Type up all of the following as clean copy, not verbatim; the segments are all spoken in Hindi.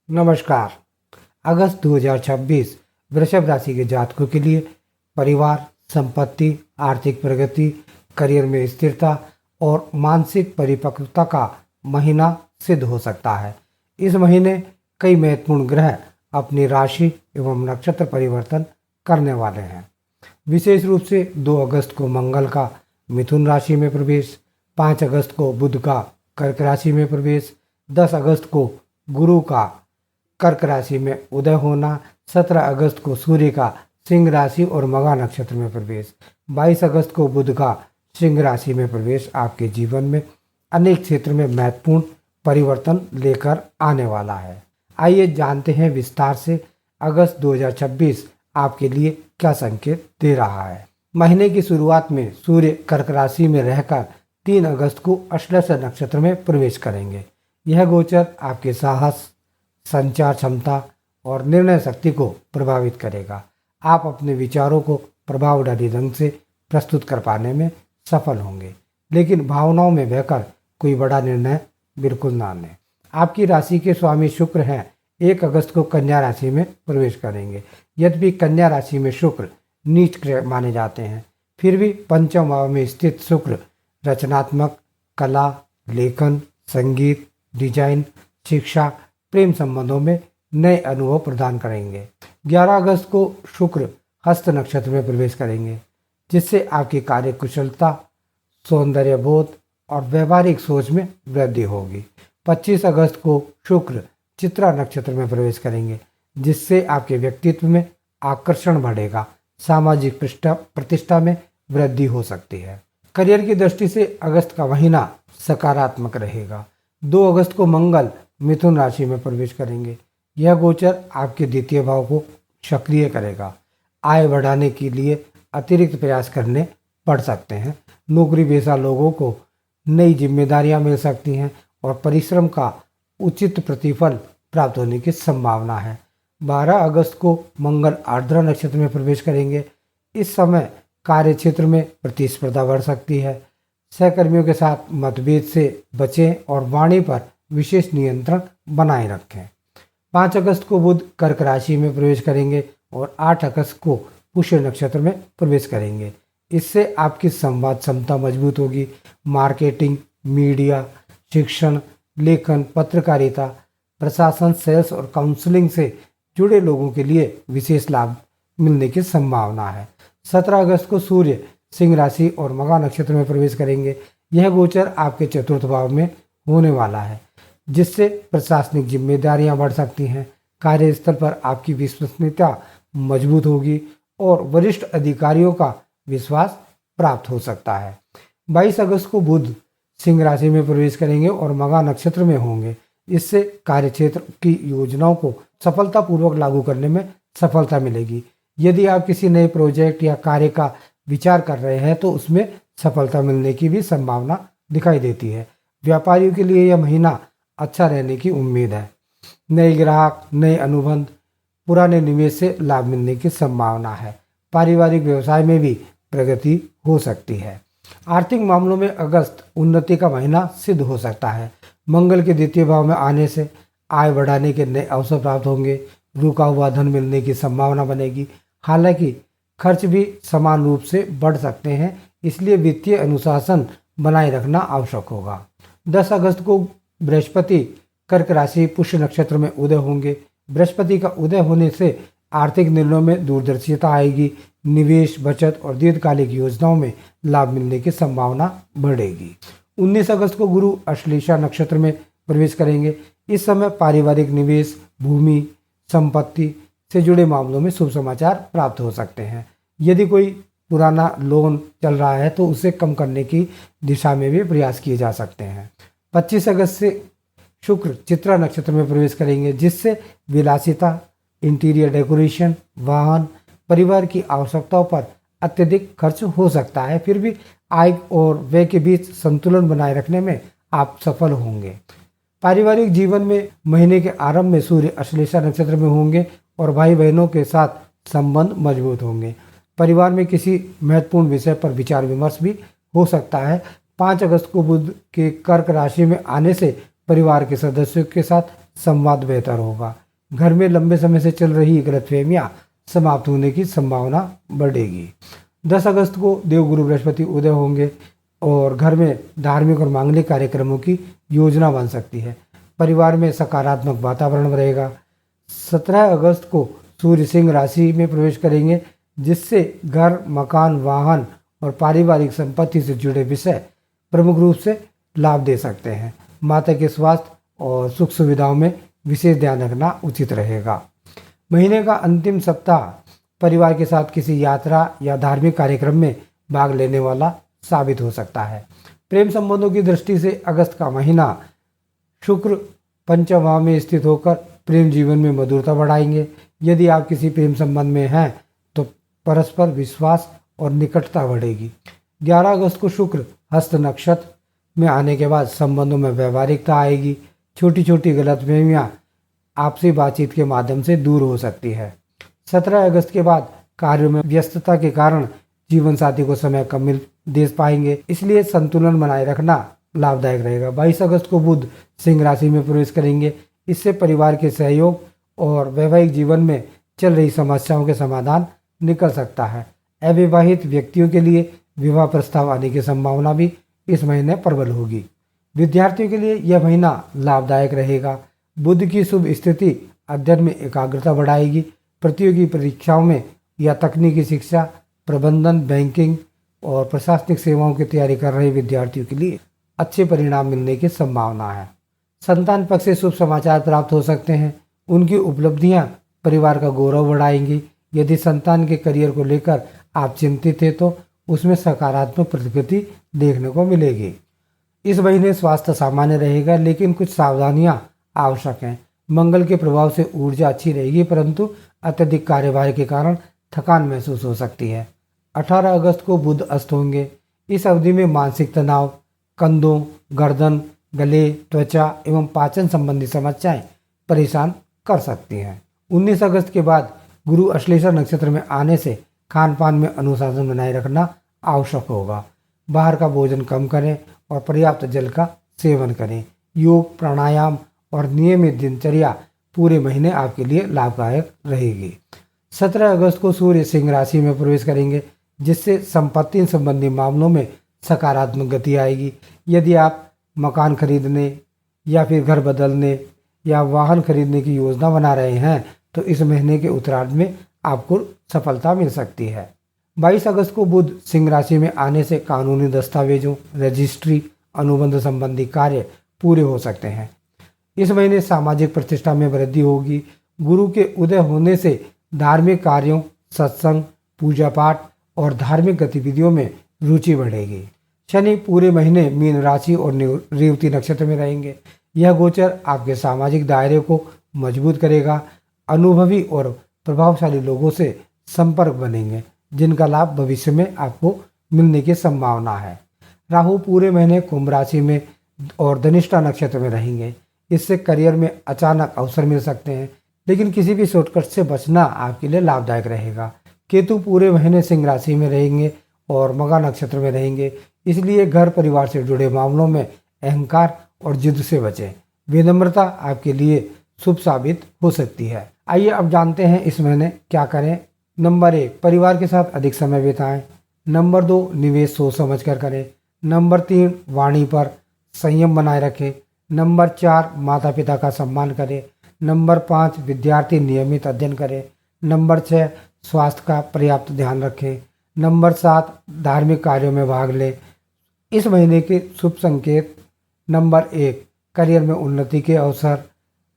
नमस्कार। अगस्त 2026 वृषभ राशि के जातकों के लिए परिवार, संपत्ति, आर्थिक प्रगति, करियर में स्थिरता और मानसिक परिपक्वता का महीना सिद्ध हो सकता है। इस महीने कई महत्वपूर्ण ग्रह अपनी राशि एवं नक्षत्र परिवर्तन करने वाले हैं। विशेष रूप से 2 अगस्त को मंगल का मिथुन राशि में प्रवेश, 5 अगस्त को बुध का कर्क राशि में प्रवेश, 10 अगस्त को गुरु का कर्क राशि में उदय होना, 17 अगस्त को सूर्य का सिंह राशि और मघा नक्षत्र में प्रवेश, 22 अगस्त को बुध का सिंह राशि में प्रवेश आपके जीवन में अनेक क्षेत्र में महत्वपूर्ण परिवर्तन लेकर आने वाला है। आइए जानते हैं विस्तार से अगस्त 2026 आपके लिए क्या संकेत दे रहा है। महीने की शुरुआत में सूर्य कर्क राशि में रहकर 3 अगस्त को अश्लेष नक्षत्र में प्रवेश करेंगे। यह गोचर आपके साहस, संचार क्षमता और निर्णय शक्ति को प्रभावित करेगा। आप अपने विचारों को प्रभावशाली ढंग से प्रस्तुत कर पाने में सफल होंगे, लेकिन भावनाओं में बहकर कोई बड़ा निर्णय बिल्कुल ना लें। आपकी राशि के स्वामी शुक्र हैं, 1 अगस्त को कन्या राशि में प्रवेश करेंगे। यद्यपि कन्या राशि में शुक्र नीच ग्रह माने जाते हैं, फिर भी पंचम भाव में स्थित शुक्र रचनात्मक, कला, लेखन, संगीत, डिजाइन, शिक्षा, प्रेम संबंधों में नए अनुभव प्रदान करेंगे। 11 अगस्त को शुक्र हस्त नक्षत्र में प्रवेश करेंगे, जिससे आपकी कार्यकुशलता, सौंदर्य बोध और व्यवहारिक सोच में वृद्धि होगी। 25 अगस्त को शुक्र चित्रा नक्षत्र में प्रवेश करेंगे, जिससे आपके व्यक्तित्व में आकर्षण बढ़ेगा। सामाजिक प्रतिष्ठा में वृद्धि हो सकती है। करियर की दृष्टि से अगस्त का महीना सकारात्मक रहेगा। 2 अगस्त को मंगल मिथुन राशि में प्रवेश करेंगे। यह गोचर आपके द्वितीय भाव को सक्रिय करेगा। आय बढ़ाने के लिए अतिरिक्त प्रयास करने पड़ सकते हैं। नौकरी पेशा लोगों को नई जिम्मेदारियां मिल सकती हैं और परिश्रम का उचित प्रतिफल प्राप्त होने की संभावना है। 12 अगस्त को मंगल आर्द्रा नक्षत्र में प्रवेश करेंगे। इस समय कार्य क्षेत्र में प्रतिस्पर्धा बढ़ सकती है। सहकर्मियों के साथ मतभेद से बचें और वाणी पर विशेष नियंत्रण बनाए रखें। 5 अगस्त को बुध कर्क राशि में प्रवेश करेंगे और 8 अगस्त को पुष्य नक्षत्र में प्रवेश करेंगे। इससे आपकी संवाद क्षमता मजबूत होगी। मार्केटिंग, मीडिया, शिक्षण, लेखन, पत्रकारिता, प्रशासन, सेल्स और काउंसलिंग से जुड़े लोगों के लिए विशेष लाभ मिलने की संभावना है। 17 अगस्त को सूर्य सिंह राशि और मघा नक्षत्र में प्रवेश करेंगे। यह गोचर आपके चतुर्थ भाव में होने वाला है, जिससे प्रशासनिक जिम्मेदारियां बढ़ सकती हैं। कार्यस्थल पर आपकी विश्वसनीयता मजबूत होगी और वरिष्ठ अधिकारियों का विश्वास प्राप्त हो सकता है। 22 अगस्त को बुध सिंह राशि में प्रवेश करेंगे और मघा नक्षत्र में होंगे। इससे कार्यक्षेत्र की योजनाओं को सफलतापूर्वक लागू करने में सफलता मिलेगी। यदि आप किसी नए प्रोजेक्ट या कार्य का विचार कर रहे हैं तो उसमें सफलता मिलने की भी संभावना दिखाई देती है। व्यापारियों के लिए यह महीना अच्छा रहने की उम्मीद है। नए ग्राहक, नए अनुबंध, पुराने निवेश से लाभ मिलने की संभावना है। पारिवारिक व्यवसाय में भी प्रगति हो सकती है। आर्थिक मामलों में अगस्त उन्नति का महीना सिद्ध हो सकता है। मंगल के द्वितीय भाव में आने से आय बढ़ाने के नए अवसर प्राप्त होंगे। रुका हुआ धन मिलने की संभावना बनेगी। हालांकि खर्च भी समान रूप से बढ़ सकते हैं, इसलिए वित्तीय अनुशासन बनाए रखना आवश्यक होगा। 10 अगस्त को बृहस्पति कर्क राशि पुष्य नक्षत्र में उदय होंगे। बृहस्पति का उदय होने से आर्थिक निर्णयों में दूरदर्शिता आएगी। निवेश, बचत और दीर्घकालिक योजनाओं में लाभ मिलने की संभावना बढ़ेगी। 19 अगस्त को गुरु अश्लेषा नक्षत्र में प्रवेश करेंगे। इस समय पारिवारिक निवेश, भूमि, संपत्ति से जुड़े मामलों में शुभ समाचार प्राप्त हो सकते हैं। यदि कोई पुराना लोन चल रहा है तो उसे कम करने की दिशा में भी प्रयास किए जा सकते हैं। 25 अगस्त से शुक्र चित्रा नक्षत्र में प्रवेश करेंगे, जिससे विलासिता, इंटीरियर डेकोरेशन, वाहन, परिवार की आवश्यकताओं पर अत्यधिक खर्च हो सकता है। फिर भी आय और व्यय के बीच संतुलन बनाए रखने में आप सफल होंगे। पारिवारिक जीवन में महीने के आरंभ में सूर्य अश्लेषा नक्षत्र में होंगे और भाई बहनों के साथ संबंध मजबूत होंगे। परिवार में किसी महत्वपूर्ण विषय पर विचार विमर्श भी हो सकता है। 5 अगस्त को बुध के कर्क राशि में आने से परिवार के सदस्यों के साथ संवाद बेहतर होगा। घर में लंबे समय से चल रही गलतफहमियां समाप्त होने की संभावना बढ़ेगी। 10 अगस्त को देवगुरु बृहस्पति उदय होंगे और घर में धार्मिक और मांगलिक कार्यक्रमों की योजना बन सकती है। परिवार में सकारात्मक वातावरण रहेगा। 17 अगस्त को सूर्य सिंह राशि में प्रवेश करेंगे, जिससे घर, मकान, वाहन और पारिवारिक संपत्ति से जुड़े विषय प्रमुख रूप से लाभ दे सकते हैं। माता के स्वास्थ्य और सुख सुविधाओं में विशेष ध्यान रखना उचित रहेगा। महीने का अंतिम सप्ताह परिवार के साथ किसी यात्रा या धार्मिक कार्यक्रम में भाग लेने वाला साबित हो सकता है। प्रेम संबंधों की दृष्टि से अगस्त का महीना शुक्र पंचम भाव में स्थित होकर प्रेम जीवन में मधुरता बढ़ाएंगे। यदि आप किसी प्रेम संबंध में हैं तो परस्पर विश्वास और निकटता बढ़ेगी। 11 अगस्त को शुक्र हस्त नक्षत्र में आने के बाद संबंधों में व्यवहारिकता आएगी। छोटी छोटी गलतफहमियां आपसी बातचीत के माध्यम से दूर हो सकती है। 17 अगस्त के बाद कार्यों में व्यस्तता के कारण जीवन साथी को समय कम मिल दे पाएंगे, इसलिए संतुलन बनाए रखना लाभदायक रहेगा। 22 अगस्त को बुध सिंह राशि में प्रवेश करेंगे। इससे परिवार के सहयोग और वैवाहिक जीवन में चल रही समस्याओं के समाधान निकल सकता है। अविवाहित व्यक्तियों के लिए विवाह प्रस्ताव आने की संभावना भी इस महीने प्रबल होगी। विद्यार्थियों के लिए यह महीना लाभदायक रहेगा। बुध की शुभ स्थिति अध्ययन में एकाग्रता बढ़ाएगी। प्रतियोगी परीक्षाओं में या तकनीकी शिक्षा, प्रबंधन, बैंकिंग और प्रशासनिक सेवाओं की तैयारी कर रहे विद्यार्थियों के लिए अच्छे परिणाम मिलने की संभावना है। संतान पक्ष से शुभ समाचार प्राप्त हो सकते हैं। उनकी उपलब्धियां परिवार का गौरव बढ़ाएंगी। यदि संतान के करियर को लेकर आप चिंतित हैं तो उसमें सकारात्मक प्रगति देखने को मिलेगी। इस महीने स्वास्थ्य सामान्य रहेगा, लेकिन कुछ सावधानियां आवश्यक हैं। मंगल के प्रभाव से ऊर्जा अच्छी रहेगी, परंतु अत्यधिक कार्यभार के कारण थकान महसूस हो सकती है। 18 अगस्त को बुध अस्त होंगे। इस अवधि में मानसिक तनाव, कंधों, गर्दन, गले, त्वचा एवं पाचन संबंधी समस्याएं परेशान कर सकती हैं। 19 अगस्त के बाद गुरु अश्लेषा नक्षत्र में आने से खान पान में अनुशासन बनाए रखना आवश्यक होगा। बाहर का भोजन कम करें और पर्याप्त जल का सेवन करें। योग, प्राणायाम और नियमित दिनचर्या पूरे महीने आपके लिए लाभदायक रहेगी। 17 अगस्त को सूर्य सिंह राशि में प्रवेश करेंगे, जिससे संपत्ति संबंधी मामलों में सकारात्मक गति आएगी। यदि आप मकान खरीदने या फिर घर बदलने या वाहन खरीदने की योजना बना रहे हैं तो इस महीने के उत्तरार्ध में आपको सफलता मिल सकती है। 22 अगस्त को बुध सिंह राशि में आने से कानूनी दस्तावेजों, रजिस्ट्री, अनुबंध संबंधी कार्य पूरे हो सकते हैं। इस महीने सामाजिक प्रतिष्ठा में वृद्धि होगी। गुरु के उदय होने से धार्मिक कार्यों, सत्संग, पूजा पाठ और धार्मिक गतिविधियों में रुचि बढ़ेगी। शनि पूरे महीने मीन राशि और रेवती नक्षत्र में रहेंगे। यह गोचर आपके सामाजिक दायरे को मजबूत करेगा। अनुभवी और प्रभावशाली लोगों से संपर्क बनेंगे, जिनका लाभ भविष्य में आपको मिलने की संभावना है। राहु पूरे महीने कुंभ राशि में और धनिष्ठा नक्षत्र में रहेंगे। इससे करियर में अचानक अवसर मिल सकते हैं, लेकिन किसी भी शॉर्टकट से बचना आपके लिए लाभदायक रहेगा। केतु पूरे महीने सिंह राशि में रहेंगे और मघा नक्षत्र में रहेंगे, इसलिए घर परिवार से जुड़े मामलों में अहंकार और जिद से बचें। विनम्रता आपके लिए शुभ साबित हो सकती है। आइए अब जानते हैं इस महीने क्या करें। नंबर 1, परिवार के साथ अधिक समय बिताएं। नंबर 2, निवेश सोच समझ कर करें। नंबर 3, वाणी पर संयम बनाए रखें। नंबर 4, माता पिता का सम्मान करें। नंबर 5, विद्यार्थी नियमित अध्ययन करें। नंबर 6, स्वास्थ्य का पर्याप्त ध्यान रखें। नंबर 7, धार्मिक कार्यों में भाग लें। इस महीने के शुभ संकेत: नंबर 1, करियर में उन्नति के अवसर।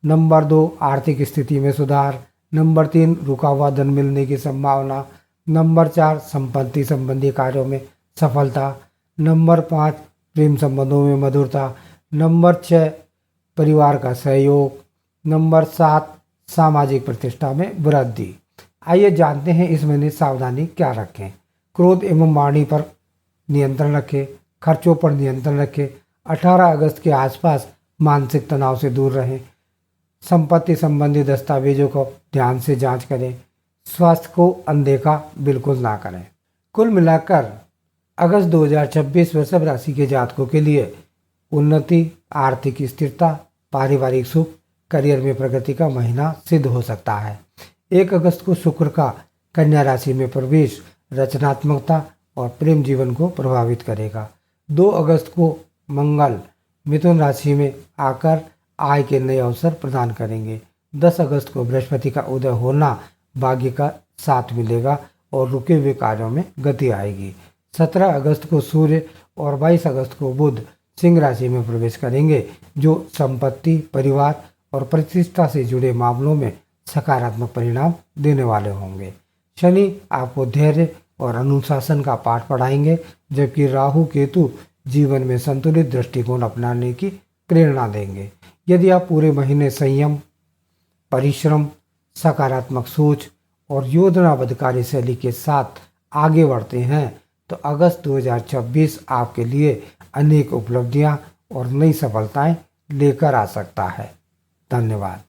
नंबर 2, आर्थिक स्थिति में सुधार। नंबर 3, रुका हुआ धन मिलने की संभावना। नंबर 4, संपत्ति संबंधी कार्यों में सफलता। नंबर 5, प्रेम संबंधों में मधुरता। नंबर 6, परिवार का सहयोग। नंबर 7, सामाजिक प्रतिष्ठा में वृद्धि। आइए जानते हैं इस महीने सावधानी क्या रखें। क्रोध एवं वाणी पर नियंत्रण रखें। खर्चों पर नियंत्रण रखें। 18 अगस्त के आसपास मानसिक तनाव से दूर रहें। संपत्ति संबंधी दस्तावेजों को ध्यान से जांच करें। स्वास्थ्य को अनदेखा बिल्कुल ना करें। कुल मिलाकर अगस्त 2026 वृषभ राशि के जातकों के लिए उन्नति, आर्थिक स्थिरता, पारिवारिक सुख, करियर में प्रगति का महीना सिद्ध हो सकता है। 1 अगस्त को शुक्र का कन्या राशि में प्रवेश रचनात्मकता और प्रेम जीवन को प्रभावित करेगा। 2 अगस्त को मंगल मिथुन राशि में आकर आय के नए अवसर प्रदान करेंगे। 10 अगस्त को बृहस्पति का उदय होना भाग्य का साथ मिलेगा और रुके हुए कार्यों में गति आएगी। 17 अगस्त को सूर्य और 22 अगस्त को बुध सिंह राशि में प्रवेश करेंगे, जो संपत्ति, परिवार और प्रतिष्ठा से जुड़े मामलों में सकारात्मक परिणाम देने वाले होंगे। शनि आपको धैर्य और अनुशासन का पाठ पढ़ाएंगे, जबकि राहु केतु जीवन में संतुलित दृष्टिकोण अपनाने की प्रेरणा देंगे। यदि आप पूरे महीने संयम, परिश्रम, सकारात्मक सोच और योजनाबद्ध कार्यशैली के साथ आगे बढ़ते हैं तो अगस्त 2026 आपके लिए अनेक उपलब्धियां और नई सफलताएं लेकर आ सकता है। धन्यवाद।